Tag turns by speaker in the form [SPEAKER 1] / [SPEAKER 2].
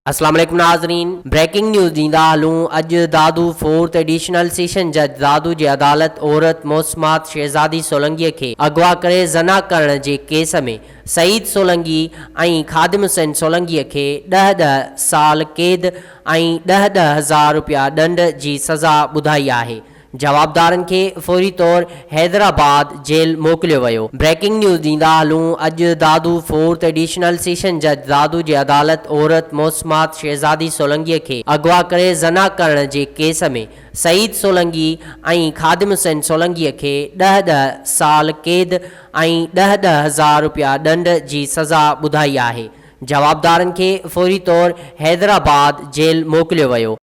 [SPEAKER 1] अस्सलाम वालेकुम नाज़रीन, ब्रेकिंग न्यूज़ ॾींदा हलूं। अॼु दादू फोर्थ एडिशनल सेशन जज दादू जी अदालत औरत मौसमात शहज़ादी सोलंगी खे अगवा करे ज़ना करण जे केस में सईद सोलंगी ऐं ख़ादिम हुसैन सोलंगी खे 10 साल क़ैद ऐं 10,000 रुपया ॾंड जी सज़ा ॿुधाई आहे। जवाबदारनि खे फौरी तौर हैदराबाद जेल मोकिलियो वियो। ब्रेकिंग न्यूज़ ॾींदा हलूं। अॼु दादू फोर्थ एडिशनल सेशन जज दादू जी अदालत औरत मौसमात शहज़ादी सोलंगी खे अगवा करे ज़ना करण जे केस में सईद सोलंगी ऐं ख़ादिम हुसैन सोलंगी खे 10 साल क़ैद ऐं 10,000 रुपया ॾंड जी सज़ा ॿुधाई आहे। जवाबदारनि खे फौरी तौर हैदराबाद जेल मोकिलियो वियो।